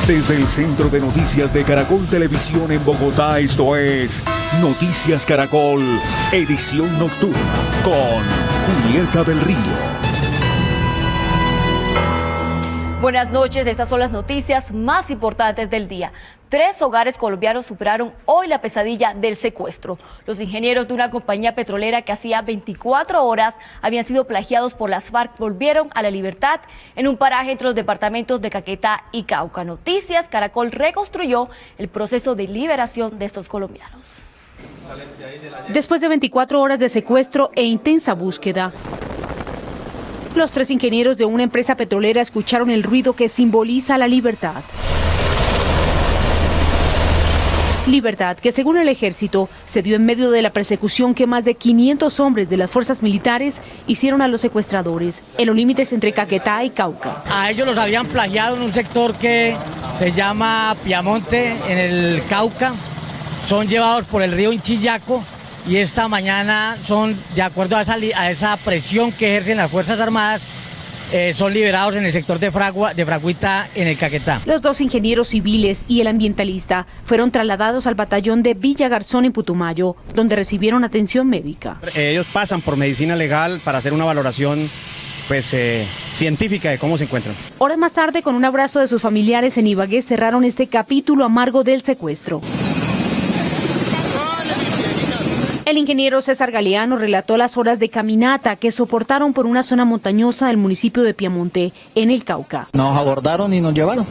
Desde el Centro de Noticias de Caracol Televisión en Bogotá, esto es Noticias Caracol, edición nocturna, con Julieta del Río. Buenas noches, estas son las noticias más importantes del día. 3 hogares colombianos superaron hoy la pesadilla del secuestro. Los ingenieros de una compañía petrolera que hacía 24 horas habían sido plagiados por las FARC volvieron a la libertad en un paraje entre los departamentos de Caquetá y Cauca. Noticias Caracol reconstruyó el proceso de liberación de estos colombianos. Después de 24 horas de secuestro e intensa búsqueda, los 3 ingenieros de una empresa petrolera escucharon el ruido que simboliza la libertad. Libertad que, según el ejército, se dio en medio de la persecución que más de 500 hombres de las fuerzas militares hicieron a los secuestradores en los límites entre Caquetá y Cauca. A ellos los habían plagiado en un sector que se llama Piamonte, en el Cauca. Son llevados por el río Inchillaco. Y esta mañana son, de acuerdo a esa presión que ejercen las Fuerzas Armadas, son liberados en el sector de Fraguita, en el Caquetá. Los 2 ingenieros civiles y el ambientalista fueron trasladados al batallón de Villa Garzón en Putumayo, donde recibieron atención médica. Ellos pasan por medicina legal para hacer una valoración científica de cómo se encuentran. Horas más tarde, con un abrazo de sus familiares en Ibagué, cerraron este capítulo amargo del secuestro. El ingeniero César Galeano relató las horas de caminata que soportaron por una zona montañosa del municipio de Piamonte, en el Cauca. Nos abordaron y nos llevaron.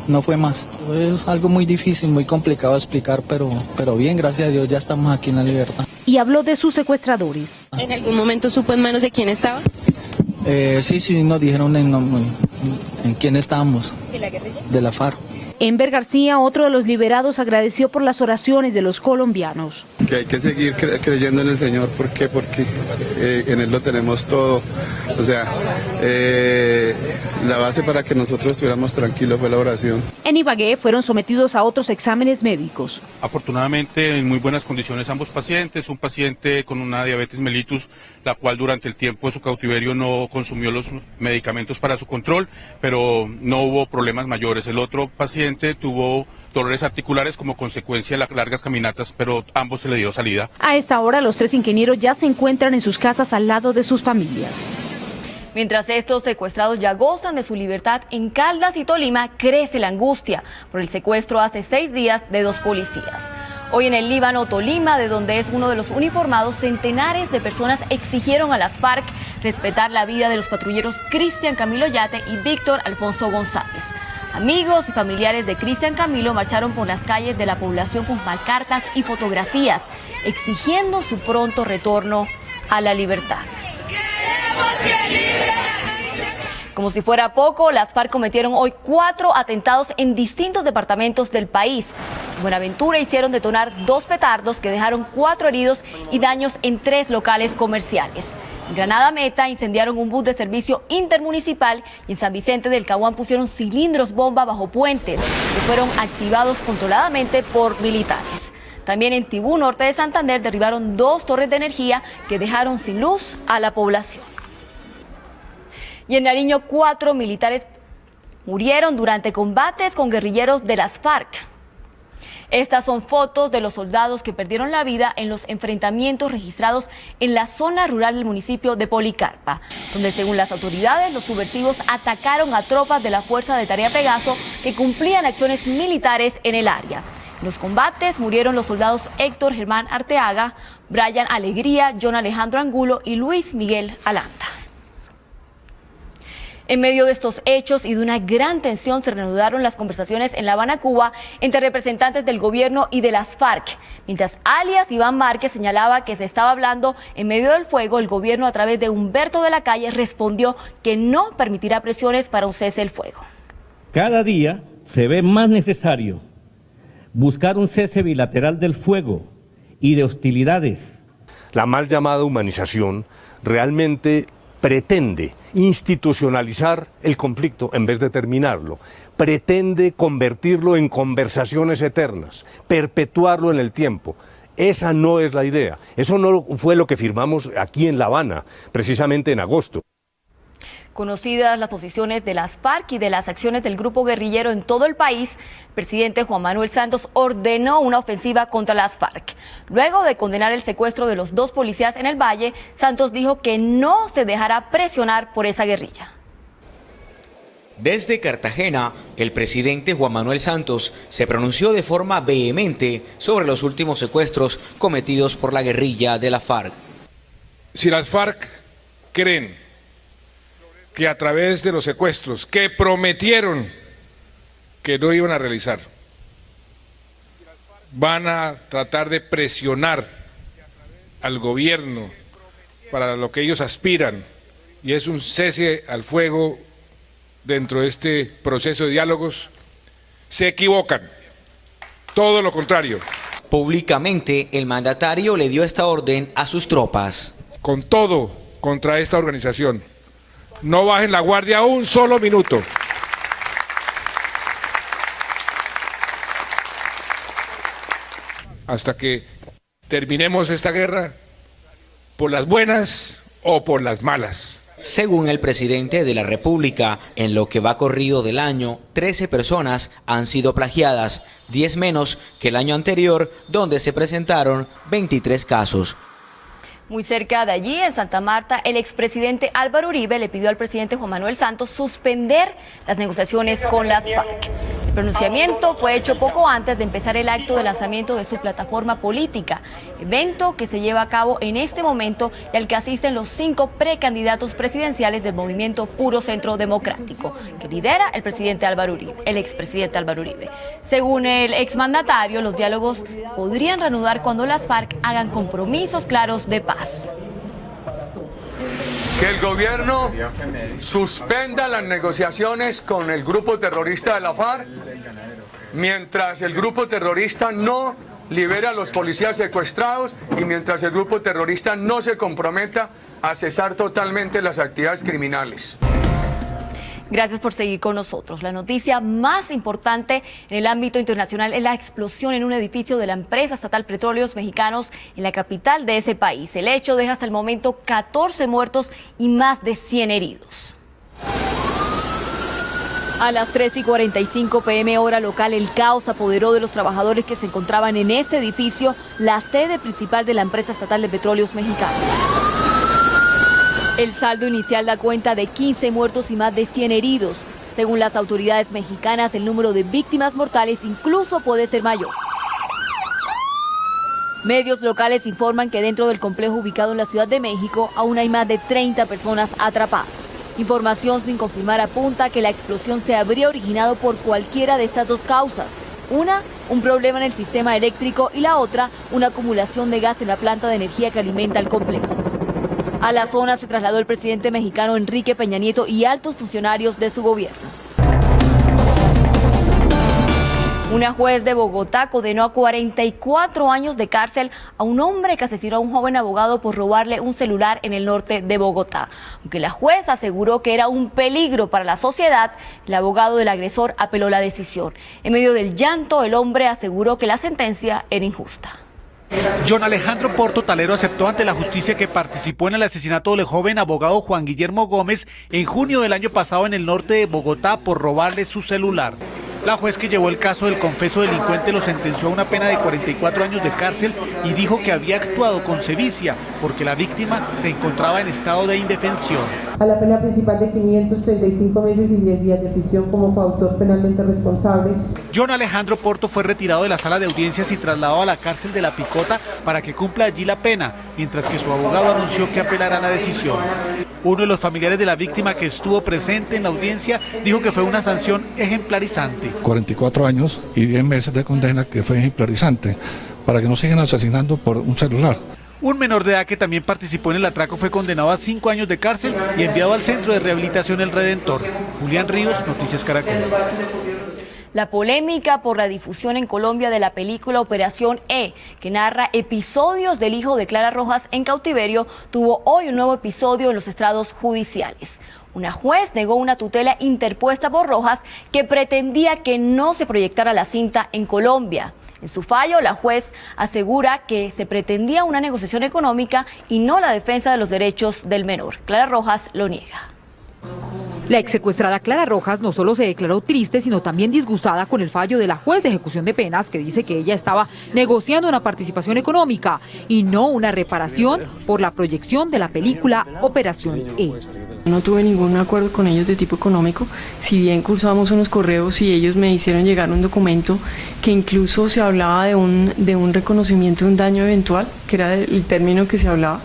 No fue más. Es algo muy difícil, muy complicado de explicar, pero bien, gracias a Dios, ya estamos aquí en la libertad. Y habló de sus secuestradores. ¿En algún momento supo en manos de quién estaba? Sí, nos dijeron en quién estábamos. ¿De la guerrilla? De la FARC. Enver García, otro de los liberados, agradeció por las oraciones de los colombianos. Que hay que seguir creyendo en el Señor, ¿por qué? Porque en Él lo tenemos todo. O sea, la base para que nosotros estuviéramos tranquilos fue la oración. En Ibagué fueron sometidos a otros exámenes médicos. Afortunadamente en muy buenas condiciones ambos pacientes, un paciente con una diabetes mellitus, la cual durante el tiempo de su cautiverio no consumió los medicamentos para su control, pero no hubo problemas mayores. El otro paciente tuvo dolores articulares como consecuencia de las largas caminatas, pero ambos se le dio salida. A esta hora los 3 ingenieros ya se encuentran en sus casas al lado de sus familias. Mientras estos secuestrados ya gozan de su libertad, en Caldas y Tolima crece la angustia por el secuestro hace 6 días de 2 policías. Hoy en el Líbano, Tolima, de donde es uno de los uniformados, centenares de personas exigieron a las FARC respetar la vida de los patrulleros Cristian Camilo Yate y Víctor Alfonso González. Amigos y familiares de Cristian Camilo marcharon por las calles de la población con pancartas y fotografías, exigiendo su pronto retorno a la libertad. Como si fuera poco, las FARC cometieron hoy 4 atentados en distintos departamentos del país. En Buenaventura hicieron detonar 2 petardos que dejaron 4 heridos y daños en 3 locales comerciales. En Granada Meta incendiaron un bus de servicio intermunicipal y en San Vicente del Caguán pusieron cilindros bomba bajo puentes que fueron activados controladamente por militares. También en Tibú, norte de Santander, derribaron 2 torres de energía que dejaron sin luz a la población. Y en Nariño, 4 militares murieron durante combates con guerrilleros de las FARC. Estas son fotos de los soldados que perdieron la vida en los enfrentamientos registrados en la zona rural del municipio de Policarpa, donde según las autoridades los subversivos atacaron a tropas de la Fuerza de Tarea Pegaso que cumplían acciones militares en el área. En los combates murieron los soldados Héctor Germán Arteaga, Brian Alegría, John Alejandro Angulo y Luis Miguel Alanta. En medio de estos hechos y de una gran tensión se reanudaron las conversaciones en La Habana, Cuba, entre representantes del gobierno y de las FARC. Mientras alias Iván Márquez señalaba que se estaba hablando en medio del fuego, el gobierno a través de Humberto de la Calle respondió que no permitirá presiones para un cese el fuego. Cada día se ve más necesario buscar un cese bilateral del fuego y de hostilidades. La mal llamada humanización realmente pretende institucionalizar el conflicto en vez de terminarlo, pretende convertirlo en conversaciones eternas, perpetuarlo en el tiempo. Esa no es la idea, eso no fue lo que firmamos aquí en La Habana, precisamente en agosto. Conocidas las posiciones de las FARC y de las acciones del grupo guerrillero en todo el país, el presidente Juan Manuel Santos ordenó una ofensiva contra las FARC. Luego de condenar el secuestro de los 2 policías en el Valle, Santos dijo que no se dejará presionar por esa guerrilla. Desde Cartagena, el presidente Juan Manuel Santos se pronunció de forma vehemente sobre los últimos secuestros cometidos por la guerrilla de la FARC. Si las FARC creen que a través de los secuestros que prometieron que no iban a realizar, van a tratar de presionar al gobierno para lo que ellos aspiran, y es un cese al fuego dentro de este proceso de diálogos, se equivocan. Todo lo contrario. Públicamente, el mandatario le dio esta orden a sus tropas. Con todo contra esta organización. No bajen la guardia un solo minuto. Hasta que terminemos esta guerra, por las buenas o por las malas. Según el presidente de la República, en lo que va corrido del año, 13 personas han sido plagiadas, 10 menos que el año anterior, donde se presentaron 23 casos. Muy cerca de allí, en Santa Marta, el expresidente Álvaro Uribe le pidió al presidente Juan Manuel Santos suspender las negociaciones con las FARC. El pronunciamiento fue hecho poco antes de empezar el acto de lanzamiento de su plataforma política, evento que se lleva a cabo en este momento y al que asisten los 5 precandidatos presidenciales del movimiento Puro Centro Democrático, que lidera el presidente Álvaro Uribe, el expresidente Álvaro Uribe. Según el exmandatario, los diálogos podrían reanudar cuando las FARC hagan compromisos claros de paz. Que el gobierno suspenda las negociaciones con el grupo terrorista de la FARC mientras el grupo terrorista no libera a los policías secuestrados y mientras el grupo terrorista no se comprometa a cesar totalmente las actividades criminales. Gracias por seguir con nosotros. La noticia más importante en el ámbito internacional es la explosión en un edificio de la empresa estatal Petróleos Mexicanos en la capital de ese país. El hecho deja hasta el momento 14 muertos y más de 100 heridos. A las 3:45 p.m. hora local, el caos apoderó de los trabajadores que se encontraban en este edificio, la sede principal de la empresa estatal de Petróleos Mexicanos. El saldo inicial da cuenta de 15 muertos y más de 100 heridos. Según las autoridades mexicanas, el número de víctimas mortales incluso puede ser mayor. Medios locales informan que dentro del complejo ubicado en la Ciudad de México aún hay más de 30 personas atrapadas. Información sin confirmar apunta que la explosión se habría originado por cualquiera de estas 2 causas. Una, un problema en el sistema eléctrico, y la otra, una acumulación de gas en la planta de energía que alimenta el complejo. A la zona se trasladó el presidente mexicano Enrique Peña Nieto y altos funcionarios de su gobierno. Una juez de Bogotá condenó a 44 años de cárcel a un hombre que asesinó a un joven abogado por robarle un celular en el norte de Bogotá. Aunque la juez aseguró que era un peligro para la sociedad, el abogado del agresor apeló la decisión. En medio del llanto, el hombre aseguró que la sentencia era injusta. John Alejandro Porto Talero aceptó ante la justicia que participó en el asesinato del joven abogado Juan Guillermo Gómez en junio del año pasado en el norte de Bogotá por robarle su celular. La juez que llevó el caso del confeso delincuente lo sentenció a una pena de 44 años de cárcel y dijo que había actuado con sevicia porque la víctima se encontraba en estado de indefensión. A la pena principal de 535 meses y 10 días de prisión como coautor penalmente responsable. John Alejandro Porto fue retirado de la sala de audiencias y trasladado a la cárcel de La Picota para que cumpla allí la pena, mientras que su abogado anunció que apelará la decisión. Uno de los familiares de la víctima que estuvo presente en la audiencia dijo que fue una sanción ejemplarizante. 44 años y 10 meses de condena que fue ejemplarizante, para que no sigan asesinando por un celular. Un menor de edad que también participó en el atraco fue condenado a 5 años de cárcel y enviado al Centro de Rehabilitación El Redentor. Julián Ríos, Noticias Caracol. La polémica por la difusión en Colombia de la película Operación E, que narra episodios del hijo de Clara Rojas en cautiverio, tuvo hoy un nuevo episodio en los estrados judiciales. Una juez negó una tutela interpuesta por Rojas que pretendía que no se proyectara la cinta en Colombia. En su fallo, la juez asegura que se pretendía una negociación económica y no la defensa de los derechos del menor. Clara Rojas lo niega. La ex secuestrada Clara Rojas no solo se declaró triste, sino también disgustada con el fallo de la juez de ejecución de penas, que dice que ella estaba negociando una participación económica y no una reparación por la proyección de la película Operación E. No tuve ningún acuerdo con ellos de tipo económico, si bien cursamos unos correos y ellos me hicieron llegar un documento que incluso se hablaba de un reconocimiento de un daño eventual, que era el término que se hablaba,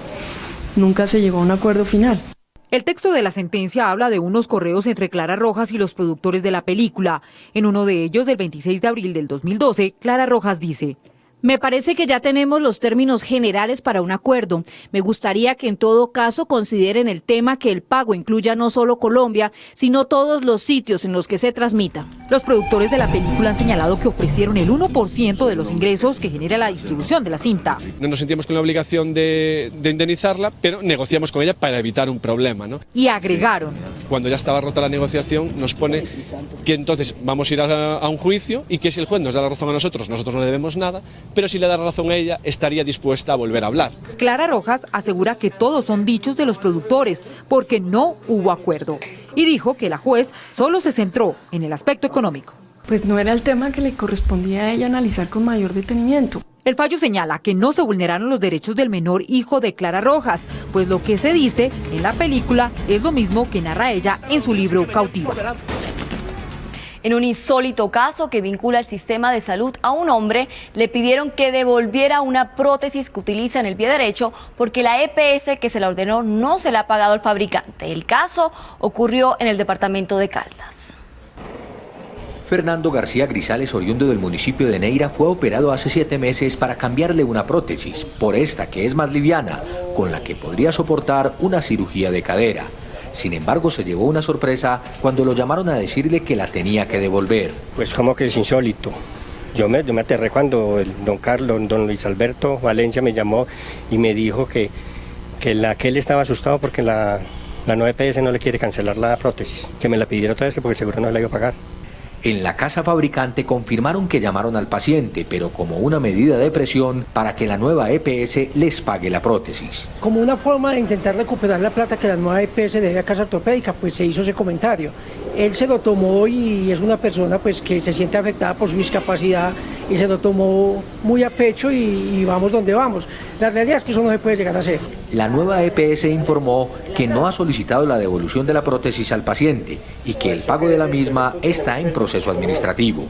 nunca se llegó a un acuerdo final. El texto de la sentencia habla de unos correos entre Clara Rojas y los productores de la película. En uno de ellos, del 26 de abril del 2012, Clara Rojas dice: me parece que ya tenemos los términos generales para un acuerdo. Me gustaría que en todo caso consideren el tema que el pago incluya no solo Colombia, sino todos los sitios en los que se transmita. Los productores de la película han señalado que ofrecieron el 1% de los ingresos que genera la distribución de la cinta. No nos sentimos con la obligación de indemnizarla, pero negociamos con ella para evitar un problema, ¿no? Y agregaron: cuando ya estaba rota la negociación, nos pone que entonces vamos a ir a un juicio y que si el juez nos da la razón a nosotros no le debemos nada, pero si le da razón a ella, estaría dispuesta a volver a hablar. Clara Rojas asegura que todos son dichos de los productores, porque no hubo acuerdo. Y dijo que la juez solo se centró en el aspecto económico. Pues no era el tema que le correspondía a ella analizar con mayor detenimiento. El fallo señala que no se vulneraron los derechos del menor hijo de Clara Rojas, pues lo que se dice en la película es lo mismo que narra ella en su libro Cautiva. En un insólito caso que vincula el sistema de salud a un hombre, le pidieron que devolviera una prótesis que utiliza en el pie derecho porque la EPS que se la ordenó no se la ha pagado al fabricante. El caso ocurrió en el departamento de Caldas. Fernando García Grisales, oriundo del municipio de Neira, fue operado hace 7 meses para cambiarle una prótesis por esta que es más liviana, con la que podría soportar una cirugía de cadera. Sin embargo, se llevó una sorpresa cuando lo llamaron a decirle que la tenía que devolver. Pues como que es insólito. Yo me aterré cuando el don Luis Alberto Valencia me llamó y me dijo que él estaba asustado porque la nueva EPS no le quiere cancelar la prótesis, que me la pidiera otra vez porque seguro no la iba a pagar. En la casa fabricante confirmaron que llamaron al paciente, pero como una medida de presión para que la nueva EPS les pague la prótesis. Como una forma de intentar recuperar la plata que la nueva EPS debe a Casa Ortopédica, pues se hizo ese comentario. Él se lo tomó y es una persona pues que se siente afectada por su discapacidad y se lo tomó muy a pecho y vamos donde vamos. La realidad es que eso no se puede llegar a hacer. La nueva EPS informó que no ha solicitado la devolución de la prótesis al paciente y que el pago de la misma está en proceso administrativo.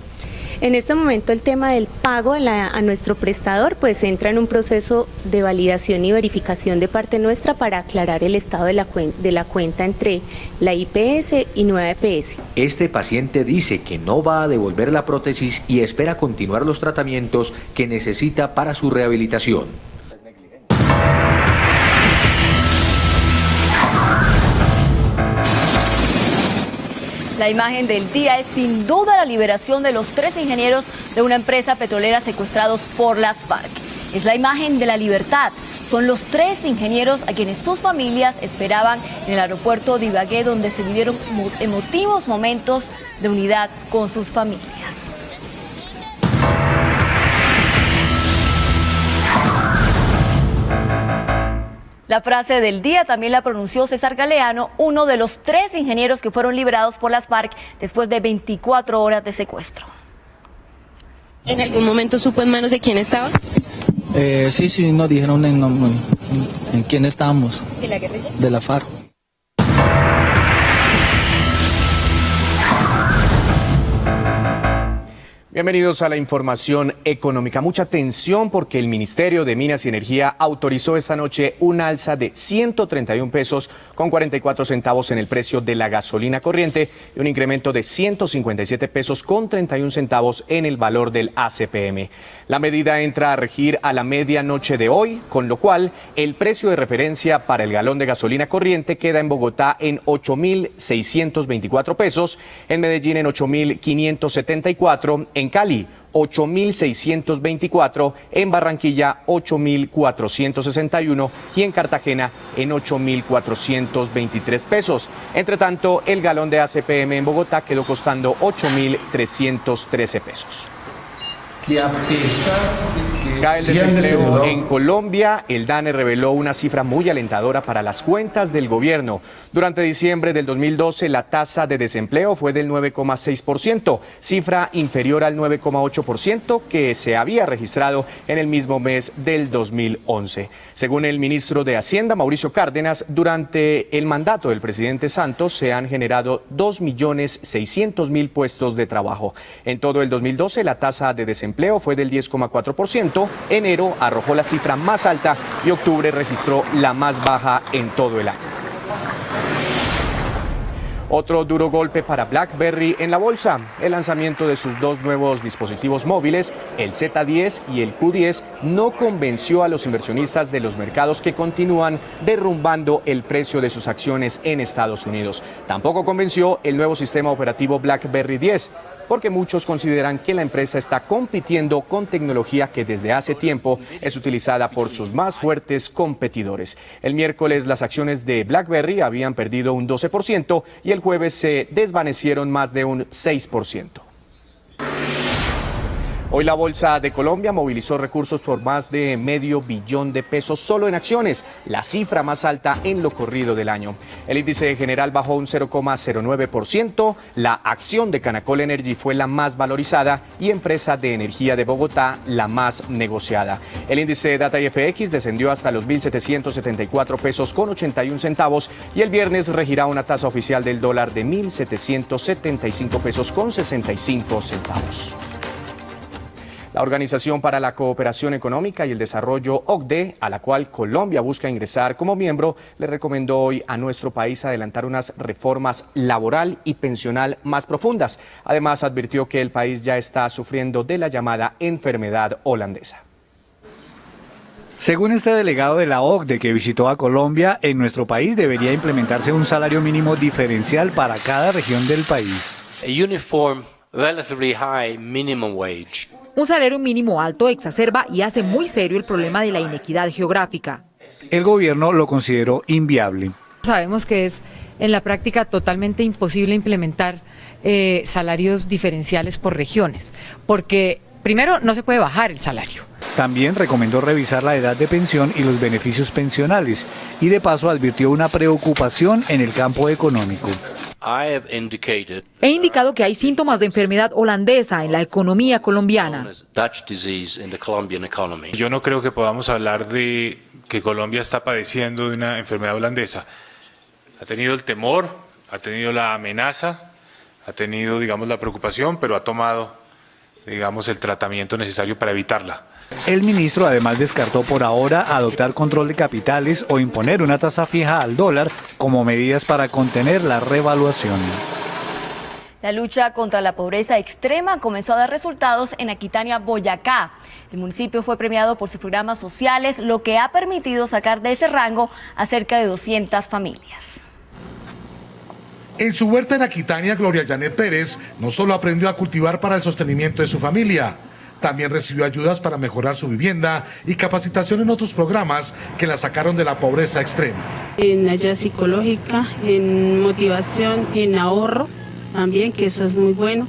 En este momento el tema del pago a nuestro prestador pues entra en un proceso de validación y verificación de parte nuestra para aclarar el estado de la cuenta entre la IPS y nueva EPS. Este paciente dice que no va a devolver la prótesis y espera continuar los tratamientos que necesita para su rehabilitación. La imagen del día es sin duda la liberación de los 3 ingenieros de una empresa petrolera secuestrados por las FARC. Es la imagen de la libertad. Son los 3 ingenieros a quienes sus familias esperaban en el aeropuerto de Ibagué, donde se vivieron emotivos momentos de unidad con sus familias. La frase del día también la pronunció César Galeano, uno de los 3 ingenieros que fueron liberados por las FARC después de 24 horas de secuestro. ¿En algún momento supo en manos de quién estaba? Sí, nos dijeron en quién estábamos. ¿De la guerrilla? De la FARC. Bienvenidos a la información económica. Mucha atención porque el Ministerio de Minas y Energía autorizó esta noche un alza de 131 pesos con 44 centavos en el precio de la gasolina corriente y un incremento de 157 pesos con 31 centavos en el valor del ACPM. La medida entra a regir a la medianoche de hoy, con lo cual el precio de referencia para el galón de gasolina corriente queda en Bogotá en 8.624 pesos, en Medellín en 8.574, en Cali 8.624, en Barranquilla 8.461 y en Cartagena en 8.423 pesos. Entre tanto, el galón de ACPM en Bogotá quedó costando 8.313 pesos. Que a pesar de que Cae el desempleo en Colombia. El DANE reveló una cifra muy alentadora para las cuentas del gobierno. Durante diciembre del 2012, la tasa de desempleo fue del 9,6%, cifra inferior al 9,8% que se había registrado en el mismo mes del 2011. Según el ministro de Hacienda, Mauricio Cárdenas, durante el mandato del presidente Santos se han generado 2.600.000 puestos de trabajo. En todo el 2012, la tasa de desempleo fue del 10,4%. Enero arrojó la cifra más alta y octubre registró la más baja en todo el año. Otro duro golpe para BlackBerry en la bolsa. El lanzamiento de sus dos nuevos dispositivos móviles, el Z10 y el Q10, no convenció a los inversionistas de los mercados que continúan derrumbando el precio de sus acciones en Estados Unidos. Tampoco convenció el nuevo sistema operativo BlackBerry 10, porque muchos consideran que la empresa está compitiendo con tecnología que desde hace tiempo es utilizada por sus más fuertes competidores. El miércoles las acciones de BlackBerry habían perdido un 12% y el jueves se desvanecieron más de un 6%. Hoy la Bolsa de Colombia movilizó recursos por más de $500 millones solo en acciones, la cifra más alta en lo corrido del año. El índice general bajó un 0,09%, la acción de Canacol Energy fue la más valorizada y Empresa de Energía de Bogotá la más negociada. El índice Data IFX descendió hasta los $1.774.81 y el viernes regirá una tasa oficial del dólar de $1.775.65. La Organización para la Cooperación Económica y el Desarrollo, OCDE, a la cual Colombia busca ingresar como miembro, le recomendó hoy a nuestro país adelantar unas reformas laboral y pensional más profundas. Además, advirtió que el país ya está sufriendo de la llamada enfermedad holandesa. Según este delegado de la OCDE que visitó a Colombia, en nuestro país debería implementarse un salario mínimo diferencial para cada región del país. A uniform, relatively high minimum wage. Un salario mínimo alto exacerba y hace muy serio el problema de la inequidad geográfica. El gobierno lo consideró inviable. Sabemos que es en la práctica totalmente imposible implementar salarios diferenciales por regiones, porque primero no se puede bajar el salario. También recomendó revisar la edad de pensión y los beneficios pensionales y de paso advirtió una preocupación en el campo económico. He indicado que hay síntomas de enfermedad holandesa en la economía colombiana. Yo no creo que podamos hablar de que Colombia está padeciendo de una enfermedad holandesa. Ha tenido el temor, ha tenido la amenaza, ha tenido, digamos, la preocupación, pero ha tomado, digamos, el tratamiento necesario para evitarla. El ministro además descartó por ahora adoptar control de capitales o imponer una tasa fija al dólar como medidas para contener la revaluación. La lucha contra la pobreza extrema comenzó a dar resultados en Aquitania, Boyacá. El municipio fue premiado por sus programas sociales, lo que ha permitido sacar de ese rango a cerca de 200 familias. En su huerta en Aquitania, Gloria Janet Pérez no solo aprendió a cultivar para el sostenimiento de su familia, también recibió ayudas para mejorar su vivienda y capacitación en otros programas que la sacaron de la pobreza extrema. En ayuda psicológica, en motivación, en ahorro también, que eso es muy bueno,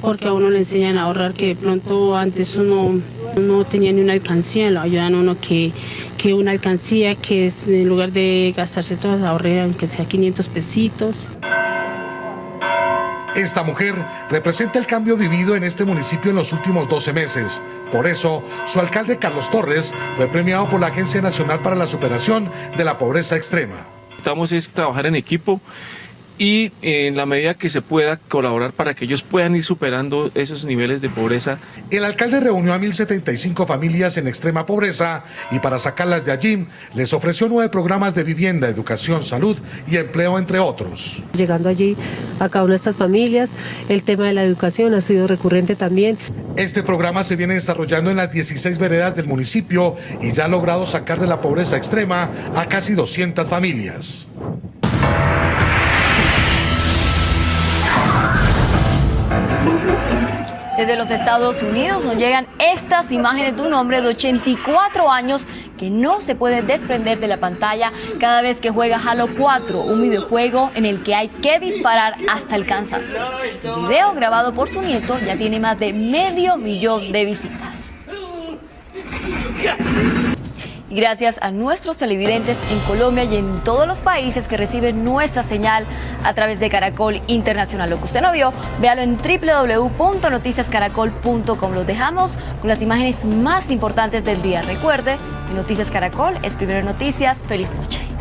porque a uno le enseñan a ahorrar, que de pronto antes uno no tenía ni una alcancía, lo ayudan a uno que una alcancía, que es, en lugar de gastarse todo, ahorre aunque sea 500 pesitos. Esta mujer representa el cambio vivido en este municipio en los últimos 12 meses. Por eso, su alcalde Carlos Torres fue premiado por la Agencia Nacional para la Superación de la Pobreza Extrema. Necesitamos es trabajar en equipo y en la medida que se pueda colaborar para que ellos puedan ir superando esos niveles de pobreza. El alcalde reunió a 1.075 familias en extrema pobreza y para sacarlas de allí les ofreció 9 programas de vivienda, educación, salud y empleo, entre otros. Llegando allí a cada una de estas familias, el tema de la educación ha sido recurrente también. Este programa se viene desarrollando en las 16 veredas del municipio y ya ha logrado sacar de la pobreza extrema a casi 200 familias. Desde los Estados Unidos nos llegan estas imágenes de un hombre de 84 años que no se puede desprender de la pantalla cada vez que juega Halo 4, un videojuego en el que hay que disparar hasta el cansancio. El video grabado por su nieto ya tiene más de 500,000 de visitas. Y gracias a nuestros televidentes en Colombia y en todos los países que reciben nuestra señal a través de Caracol Internacional. Lo que usted no vio, véalo en www.noticiascaracol.com. Los dejamos con las imágenes más importantes del día. Recuerde, en Noticias Caracol es primero noticias. Feliz noche.